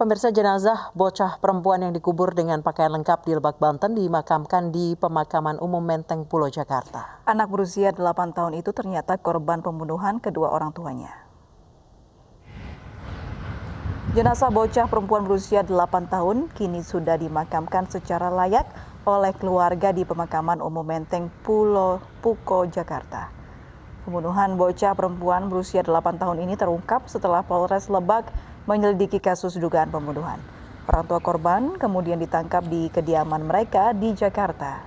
Pemirsa, jenazah bocah perempuan yang dikubur dengan pakaian lengkap di Lebak, Banten dimakamkan di Pemakaman Umum Menteng Pulo, Jakarta. Anak berusia 8 tahun itu ternyata korban pembunuhan kedua orang tuanya. Jenazah bocah perempuan berusia 8 tahun kini sudah dimakamkan secara layak oleh keluarga di Pemakaman Umum Menteng Pulo Puko, Jakarta. Pembunuhan bocah perempuan berusia 8 tahun ini terungkap setelah Polres Lebak menyelidiki kasus dugaan pembunuhan. Orang tua korban kemudian ditangkap di kediaman mereka di Jakarta.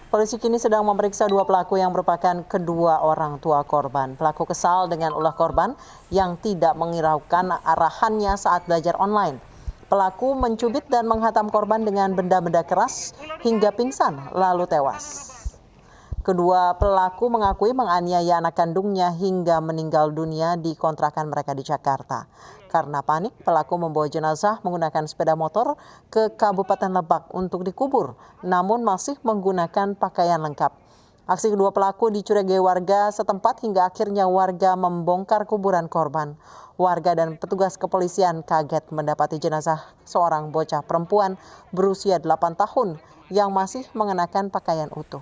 Polisi kini sedang memeriksa dua pelaku yang merupakan kedua orang tua korban. Pelaku kesal dengan ulah korban yang tidak menghiraukan arahannya saat belajar online. Pelaku mencubit dan menghantam korban dengan benda-benda keras hingga pingsan lalu tewas. Kedua pelaku mengakui menganiaya anak kandungnya hingga meninggal dunia di kontrakan mereka di Jakarta. Karena panik, pelaku membawa jenazah menggunakan sepeda motor ke Kabupaten Lebak untuk dikubur, namun masih menggunakan pakaian lengkap. Aksi kedua pelaku dicurigai warga setempat hingga akhirnya warga membongkar kuburan korban. Warga dan petugas kepolisian kaget mendapati jenazah seorang bocah perempuan berusia 8 tahun yang masih mengenakan pakaian utuh.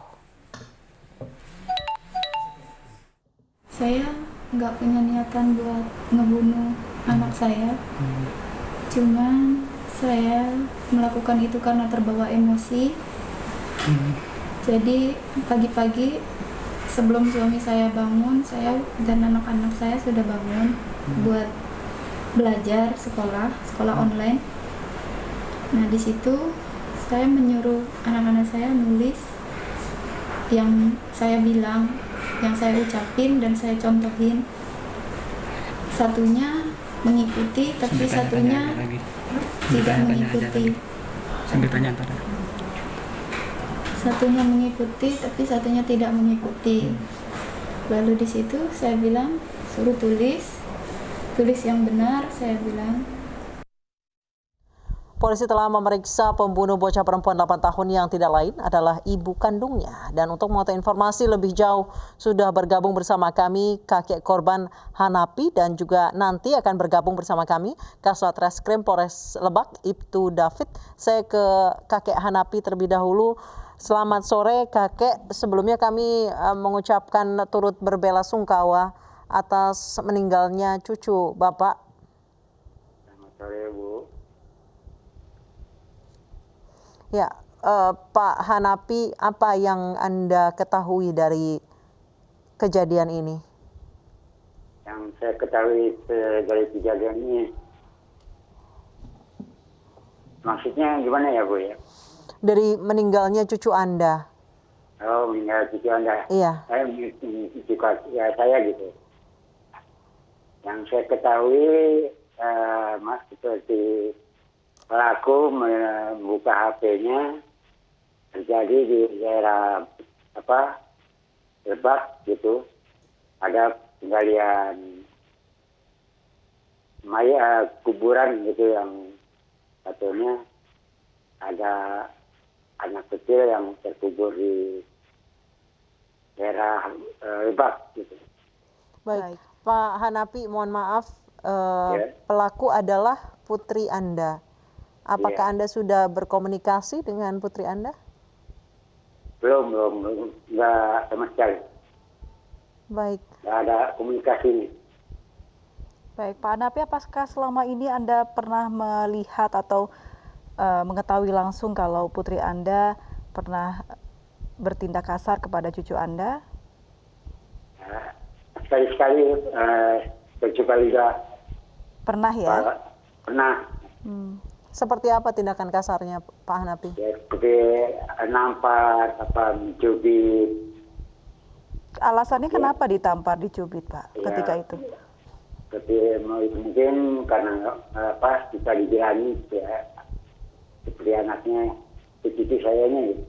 Saya nggak punya niatan buat ngebunuh anak saya, cuman saya melakukan itu karena terbawa emosi. Jadi pagi-pagi sebelum suami saya bangun, saya dan anak-anak saya sudah bangun buat belajar sekolah online. Nah, di situ saya menyuruh anak-anak saya nulis yang saya bilang, yang saya ucapin dan saya contohin. Satunya mengikuti, tapi satunya tidak mengikuti. Satunya mengikuti, tapi satunya tidak mengikuti. Lalu di situ saya bilang, suruh tulis yang benar, saya bilang. Polisi telah memeriksa pembunuh bocah perempuan 8 tahun yang tidak lain adalah ibu kandungnya. Dan untuk mengetahui informasi lebih jauh sudah bergabung bersama kami kakek korban Hanapi dan juga nanti akan bergabung bersama kami Kasat Reskrim Polres Lebak Ibtu David. Saya ke kakek Hanapi terlebih dahulu. Selamat sore kakek. Sebelumnya kami mengucapkan turut berbelasungkawa atas meninggalnya cucu Bapak. Selamat sore Bu. Ya, Pak Hanapi, apa yang Anda ketahui dari kejadian ini? Yang saya ketahui dari kejadian ini, maksudnya gimana ya Bu ya? Dari meninggalnya cucu Anda. Oh, meninggal cucu Anda. Iya. Saya juga ya saya gitu. Yang saya ketahui, Mas, seperti pelaku membuka HP-nya terjadi di daerah Lebak gitu, ada penggalian mayat kuburan gitu yang katanya ada anak kecil yang terkubur di daerah Lebak gitu. Baik, Pak Hanapi, mohon maaf, pelaku adalah putri Anda. Apakah Anda sudah berkomunikasi dengan putri Anda? Belum, nggak sama sekali. Baik. Nggak ada komunikasi nih. Baik, Pak Hanapi, apakah selama ini Anda pernah melihat atau mengetahui langsung kalau putri Anda pernah bertindak kasar kepada cucu Anda? Sekali-sekali, sekali juga. Pernah ya? Pernah. Seperti apa tindakan kasarnya, Pak Hanapi? Ya, seperti nampar, mencubit. Alasannya kenapa ditampar, dicubit, Pak, ketika itu? Seperti mungkin karena bisa dibilangin ya, seperti anaknya, cucu sayanya gitu.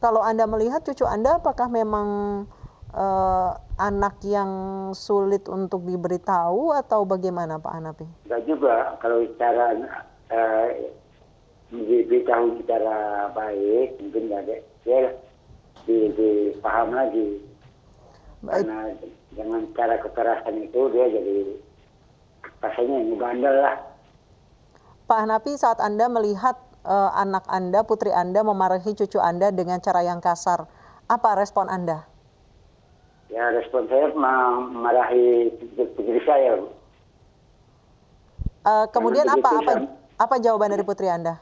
Kalau Anda melihat cucu Anda, apakah memang anak yang sulit untuk diberitahu atau bagaimana, Pak Hanapi? Enggak juga, kalau cara diberitahu secara baik, mungkin dia dipaham lagi. Karena dengan cara kekerasan itu dia jadi rasanya ini bandel lah. Pak Hanapi, saat Anda melihat anak Anda, putri Anda memarahi cucu Anda dengan cara yang kasar, apa respon Anda? Ya, respon saya memarahi putri saya. Kemudian begitu, apa jawaban dari putri Anda?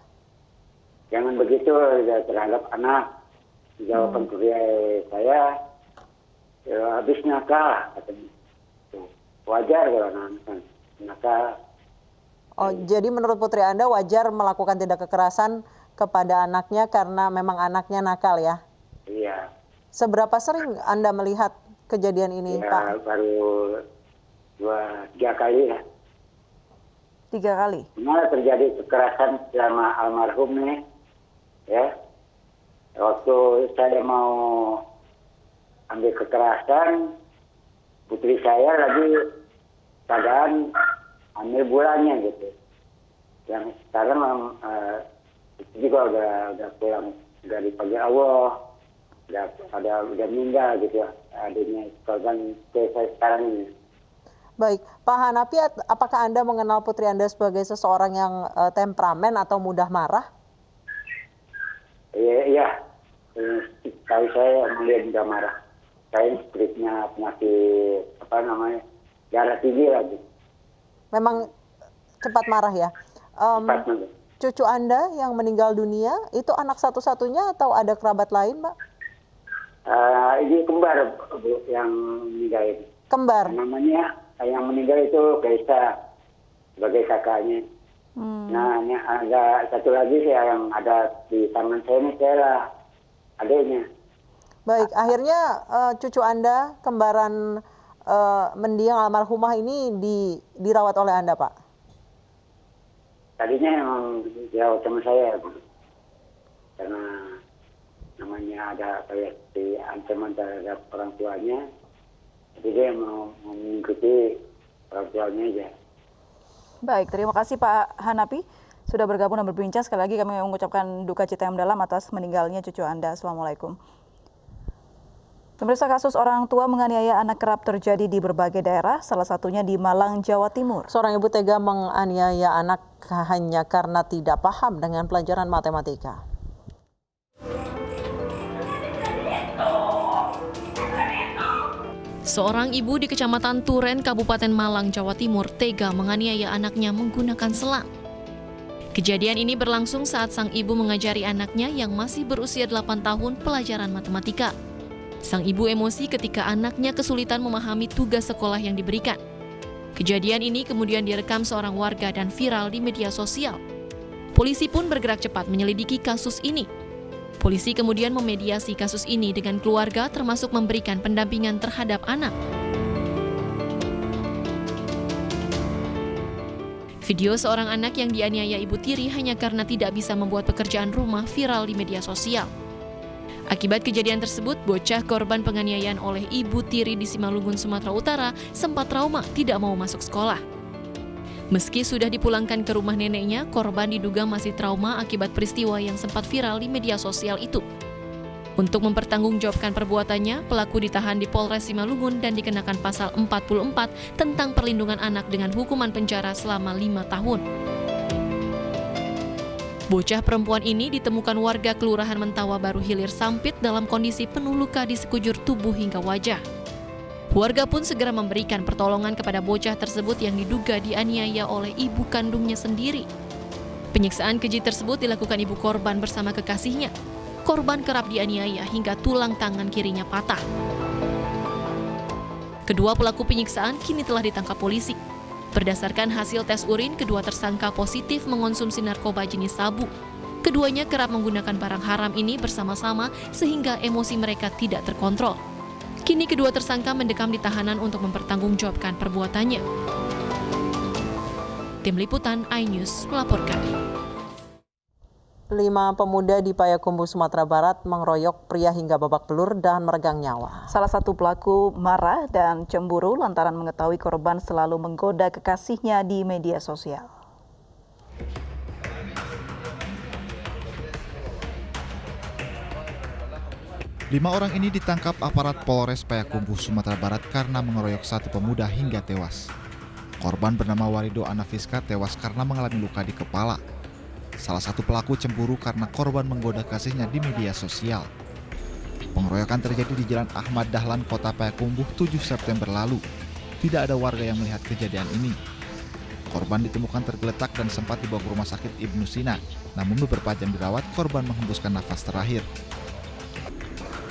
Jangan begitu ya, terhadap anak. Jawaban putri saya, ya, habis nakal, katanya. Wajar kalau anak nakal. Oh, jadi menurut putri Anda wajar melakukan tindak kekerasan kepada anaknya karena memang anaknya nakal ya? Iya. Seberapa sering Anda melihat kejadian ini, Ya, Pak? baru 2-3 kali ya. 3 kali? Malah terjadi kekerasan sama almarhum nih, ya. Waktu saya mau ambil kekerasan, putri saya lagi keadaan ambil bulannya gitu. Yang sekarang itu juga udah pulang, udah dipanggil Allah, udah meninggal gitu ya, adanya korban saya sekarang ini. Baik, Pak Hanapi, apakah Anda mengenal putri Anda sebagai seseorang yang temperamen atau mudah marah? Iya. Tahu saya melihat mudah marah. Saya istrinya penyakit darah tinggi lagi. Memang cepat marah ya. Cepat marah. Cucu Anda yang meninggal dunia itu anak satu-satunya atau ada kerabat lain, Mbak? Ini kembar, Bu, yang meninggal ini. Kembar. Namanya yang meninggal itu Kaisa sebagai kakaknya. Nah, ini ada satu lagi yang ada di tangan saya ini, saya adiknya. Baik, akhirnya cucu Anda, kembaran mendiang almarhumah ini dirawat oleh Anda, Pak? Tadinya emang dirawat sama saya, Bu. Karena namanya ada kayak di ancaman terhadap orang tuanya, jadi dia mau mengikuti orang tuanya aja. Baik, terima kasih Pak Hanapi sudah bergabung dan berbincang. Sekali lagi kami mengucapkan duka cita yang mendalam atas meninggalnya cucu Anda. Assalamualaikum. Pemirsa, kasus orang tua menganiaya anak kerap terjadi di berbagai daerah, salah satunya di Malang, Jawa Timur. Seorang ibu tega menganiaya anak hanya karena tidak paham dengan pelajaran matematika. Seorang ibu di Kecamatan Turen, Kabupaten Malang, Jawa Timur, tega menganiaya anaknya menggunakan selang. Kejadian ini berlangsung saat sang ibu mengajari anaknya yang masih berusia 8 tahun pelajaran matematika. Sang ibu emosi ketika anaknya kesulitan memahami tugas sekolah yang diberikan. Kejadian ini kemudian direkam seorang warga dan viral di media sosial. Polisi pun bergerak cepat menyelidiki kasus ini. Polisi kemudian memediasi kasus ini dengan keluarga termasuk memberikan pendampingan terhadap anak. Video seorang anak yang dianiaya ibu tiri hanya karena tidak bisa membuat pekerjaan rumah viral di media sosial. Akibat kejadian tersebut, bocah korban penganiayaan oleh ibu tiri di Simalungun, Sumatera Utara sempat trauma tidak mau masuk sekolah. Meski sudah dipulangkan ke rumah neneknya, korban diduga masih trauma akibat peristiwa yang sempat viral di media sosial itu. Untuk mempertanggungjawabkan perbuatannya, pelaku ditahan di Polres Simalungun dan dikenakan pasal 44 tentang perlindungan anak dengan hukuman penjara selama 5 tahun. Bocah perempuan ini ditemukan warga Kelurahan Mentawa Baru Hilir Sampit dalam kondisi penuh luka di sekujur tubuh hingga wajah. Warga pun segera memberikan pertolongan kepada bocah tersebut yang diduga dianiaya oleh ibu kandungnya sendiri. Penyiksaan keji tersebut dilakukan ibu korban bersama kekasihnya. Korban kerap dianiaya hingga tulang tangan kirinya patah. Kedua pelaku penyiksaan kini telah ditangkap polisi. Berdasarkan hasil tes urin, kedua tersangka positif mengonsumsi narkoba jenis sabu. Keduanya kerap menggunakan barang haram ini bersama-sama sehingga emosi mereka tidak terkontrol. Kini kedua tersangka mendekam di tahanan untuk mempertanggungjawabkan perbuatannya. Tim Liputan iNews melaporkan. 5 pemuda di Payakumbuh, Sumatera Barat mengeroyok pria hingga babak belur dan meregang nyawa. Salah satu pelaku marah dan cemburu lantaran mengetahui korban selalu menggoda kekasihnya di media sosial. 5 orang ini ditangkap aparat Polres Payakumbuh, Sumatera Barat karena mengeroyok satu pemuda hingga tewas. Korban bernama Walido Anafiska tewas karena mengalami luka di kepala. Salah satu pelaku cemburu karena korban menggoda kasihnya di media sosial. Pengeroyokan terjadi di Jalan Ahmad Dahlan, Kota Payakumbuh 7 September lalu. Tidak ada warga yang melihat kejadian ini. Korban ditemukan tergeletak dan sempat dibawa ke Rumah Sakit Ibnu Sina. Namun beberapa jam dirawat, korban menghembuskan nafas terakhir.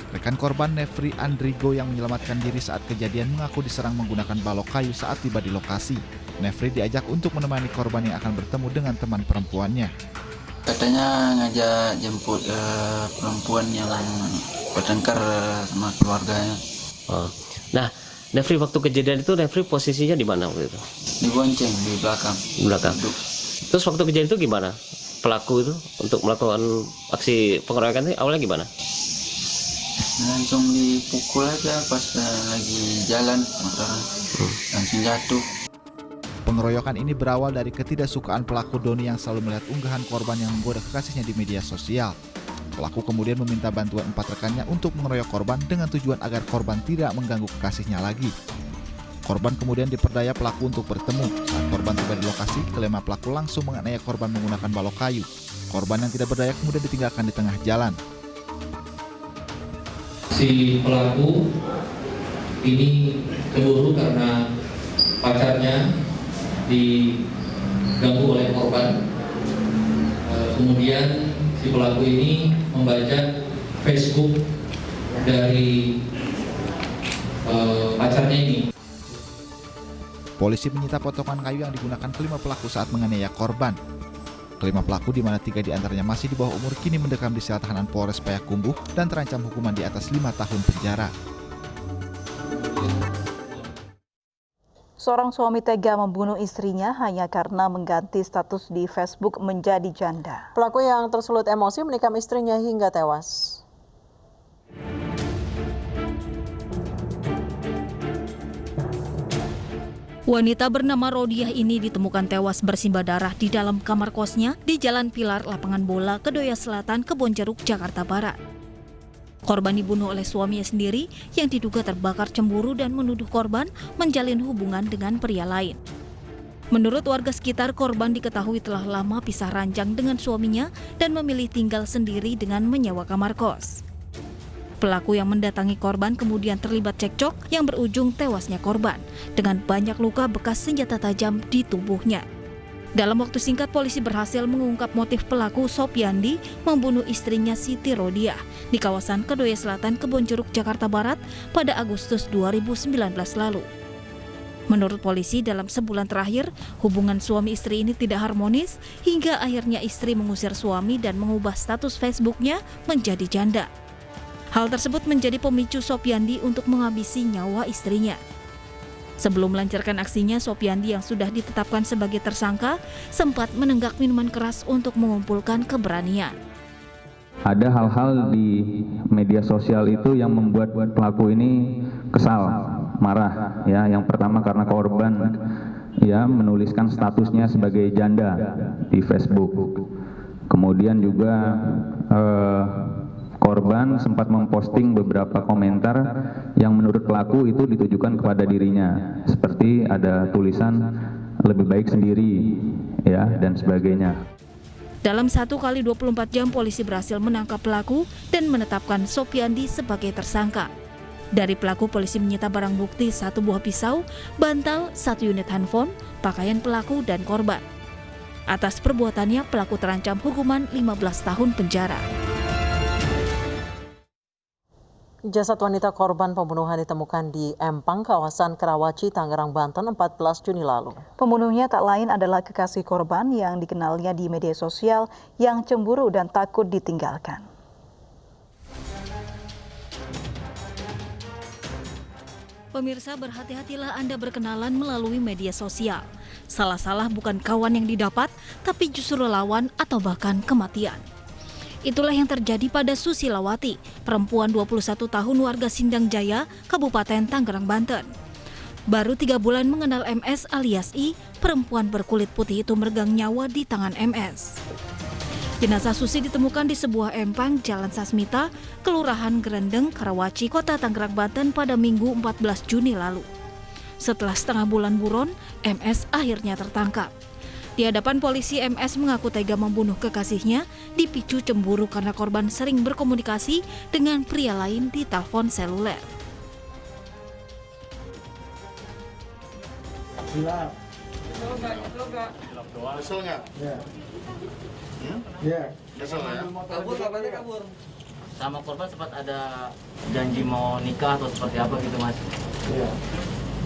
Rekan korban Nefri Andrigo yang menyelamatkan diri saat kejadian mengaku diserang menggunakan balok kayu saat tiba di lokasi. Nefri diajak untuk menemani korban yang akan bertemu dengan teman perempuannya. Katanya ngajak jemput perempuan yang bertengkar sama keluarganya. Oh. Nah, Nefri waktu kejadian itu Nefri posisinya di mana waktu itu? Di bonceng di belakang. Di belakang. Terus waktu kejadian itu gimana? Pelaku itu untuk melakukan aksi pengeroyokan itu awalnya gimana? Langsung dipukul aja pas lagi jalan motor, langsung jatuh. Pengeroyokan ini berawal dari ketidaksukaan pelaku Doni yang selalu melihat unggahan korban yang menggoda kekasihnya di media sosial. Pelaku kemudian meminta bantuan 4 rekannya untuk mengeroyok korban dengan tujuan agar korban tidak mengganggu kekasihnya lagi. Korban kemudian diperdaya pelaku untuk bertemu. Saat korban tiba di lokasi, kelima pelaku langsung menganiaya korban menggunakan balok kayu. Korban yang tidak berdaya kemudian ditinggalkan di tengah jalan. Si pelaku ini cemburu karena pacarnya diganggu oleh korban. Kemudian si pelaku ini membaca Facebook dari pacarnya ini. Polisi menyita potongan kayu yang digunakan kelima pelaku saat menganiaya korban. Kelima pelaku, di mana 3 diantaranya masih di bawah umur, kini mendekam di sel tahanan Polres Payakumbuh dan terancam hukuman di atas 5 tahun penjara. Seorang suami tega membunuh istrinya hanya karena mengganti status di Facebook menjadi janda. Pelaku yang tersulut emosi menikam istrinya hingga tewas. Wanita bernama Rodiah ini ditemukan tewas bersimbah darah di dalam kamar kosnya di Jalan Pilar Lapangan Bola, Kedoya Selatan, Kebonjeruk, Jakarta Barat. Korban dibunuh oleh suaminya sendiri yang diduga terbakar cemburu dan menuduh korban menjalin hubungan dengan pria lain. Menurut warga sekitar, korban diketahui telah lama pisah ranjang dengan suaminya dan memilih tinggal sendiri dengan menyewa kamar kos. Pelaku yang mendatangi korban kemudian terlibat cekcok yang berujung tewasnya korban dengan banyak luka bekas senjata tajam di tubuhnya. Dalam waktu singkat, polisi berhasil mengungkap motif pelaku Sopiandi membunuh istrinya Siti Rodiah di kawasan Kedoya Selatan, Kebonjeruk, Jakarta Barat pada Agustus 2019 lalu. Menurut polisi, dalam sebulan terakhir, hubungan suami istri ini tidak harmonis hingga akhirnya istri mengusir suami dan mengubah status Facebooknya menjadi janda. Hal tersebut menjadi pemicu Sopiandi untuk menghabisi nyawa istrinya. Sebelum melancarkan aksinya, Sopiandi yang sudah ditetapkan sebagai tersangka sempat menenggak minuman keras untuk mengumpulkan keberanian. Ada hal-hal di media sosial itu yang membuat pelaku ini kesal, marah. Ya, yang pertama karena korban ya menuliskan statusnya sebagai janda di Facebook. Kemudian juga korban sempat memposting beberapa komentar yang menurut pelaku itu ditujukan kepada dirinya, seperti ada tulisan lebih baik sendiri ya dan sebagainya. Dalam 1 kali 24 jam polisi berhasil menangkap pelaku dan menetapkan Sopiandi sebagai tersangka. Dari pelaku, polisi menyita barang bukti 1 buah pisau, bantal, 1 unit handphone, pakaian pelaku dan korban. Atas perbuatannya, pelaku terancam hukuman 15 tahun penjara. Jasad wanita korban pembunuhan ditemukan di Empang, kawasan Karawaci, Tangerang, Banten 14 Juni lalu. Pembunuhnya tak lain adalah kekasih korban yang dikenalnya di media sosial yang cemburu dan takut ditinggalkan. Pemirsa, berhati-hatilah Anda berkenalan melalui media sosial. Salah-salah bukan kawan yang didapat, tapi justru lawan atau bahkan kematian. Itulah yang terjadi pada Susilawati, perempuan 21 tahun warga Sindang Jaya, Kabupaten Tangerang, Banten. Baru 3 bulan mengenal MS alias I, perempuan berkulit putih itu meregang nyawa di tangan MS. Jenazah Susi ditemukan di sebuah empang Jalan Sasmita, Kelurahan Grendeng, Karawaci, Kota Tangerang, Banten pada Minggu 14 Juni lalu. Setelah setengah bulan buron, MS akhirnya tertangkap. Di hadapan polisi, MS mengaku tega membunuh kekasihnya dipicu cemburu karena korban sering berkomunikasi dengan pria lain di telepon seluler. Kesel nggak? Iya. Kesel ya? Kabur. Sama korban sempat ada janji mau nikah atau seperti apa gitu, Mas? Iya.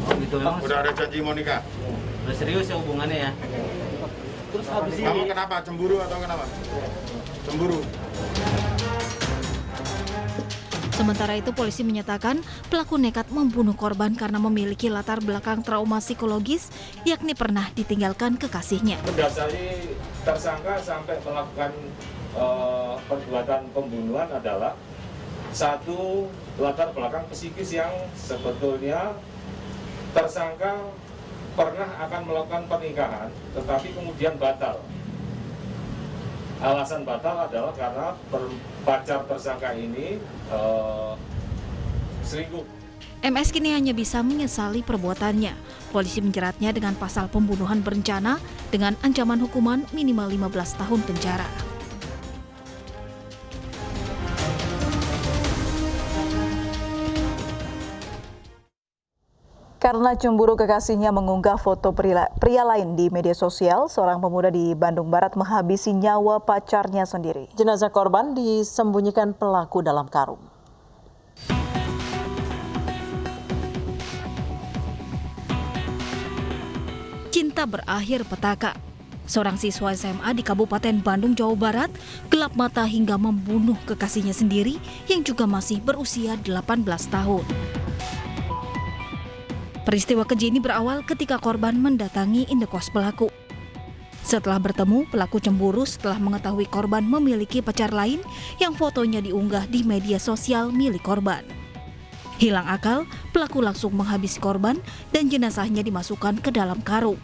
Oh gitu memang. Udah ada janji mau nikah? Udah serius ya hubungannya ya? Terus habis ini... Kamu kenapa? Cemburu atau kenapa? Cemburu. Sementara itu polisi menyatakan pelaku nekat membunuh korban karena memiliki latar belakang trauma psikologis, yakni pernah ditinggalkan kekasihnya. Mendasari tersangka sampai melakukan perbuatan pembunuhan adalah satu latar belakang psikis yang sebetulnya tersangka pernah akan melakukan pernikahan tetapi kemudian batal. Alasan batal adalah karena pacar tersangka ini selingkuh. MS kini hanya bisa menyesali perbuatannya. Polisi menjeratnya dengan pasal pembunuhan berencana dengan ancaman hukuman minimal 15 tahun penjara. Karena cemburu kekasihnya mengunggah foto pria lain di media sosial, seorang pemuda di Bandung Barat menghabisi nyawa pacarnya sendiri. Jenazah korban disembunyikan pelaku dalam karung. Cinta berakhir petaka. Seorang siswa SMA di Kabupaten Bandung, Jawa Barat, gelap mata hingga membunuh kekasihnya sendiri yang juga masih berusia 18 tahun. Peristiwa keji ini berawal ketika korban mendatangi indekos pelaku. Setelah bertemu, pelaku cemburu setelah mengetahui korban memiliki pacar lain yang fotonya diunggah di media sosial milik korban. Hilang akal, pelaku langsung menghabisi korban dan jenazahnya dimasukkan ke dalam karung.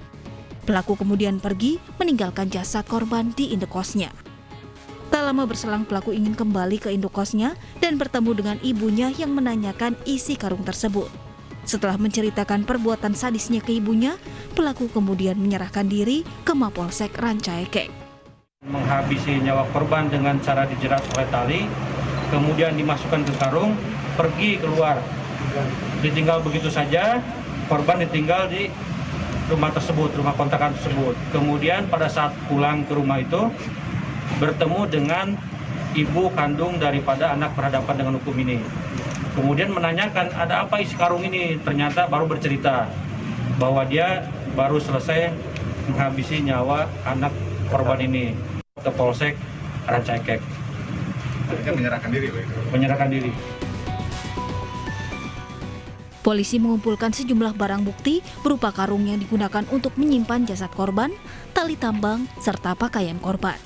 Pelaku kemudian pergi meninggalkan jasad korban di indekosnya. Tak lama berselang pelaku ingin kembali ke indekosnya dan bertemu dengan ibunya yang menanyakan isi karung tersebut. Setelah menceritakan perbuatan sadisnya ke ibunya, pelaku kemudian menyerahkan diri ke Mapolsek Rancaekek. Menghabisi nyawa korban dengan cara dijerat oleh tali, kemudian dimasukkan ke karung, pergi keluar. Ditinggal begitu saja, korban ditinggal di rumah tersebut, rumah kontrakan tersebut. Kemudian pada saat pulang ke rumah itu, bertemu dengan ibu kandung daripada anak berhadapan dengan hukum ini. Kemudian menanyakan ada apa isi karung ini, ternyata baru bercerita bahwa dia baru selesai menghabisi nyawa anak korban ini ke Polsek Rancaekek. Dia menyerahkan diri, Pak? Menyerahkan diri. Polisi mengumpulkan sejumlah barang bukti berupa karung yang digunakan untuk menyimpan jasad korban, tali tambang, serta pakaian korban.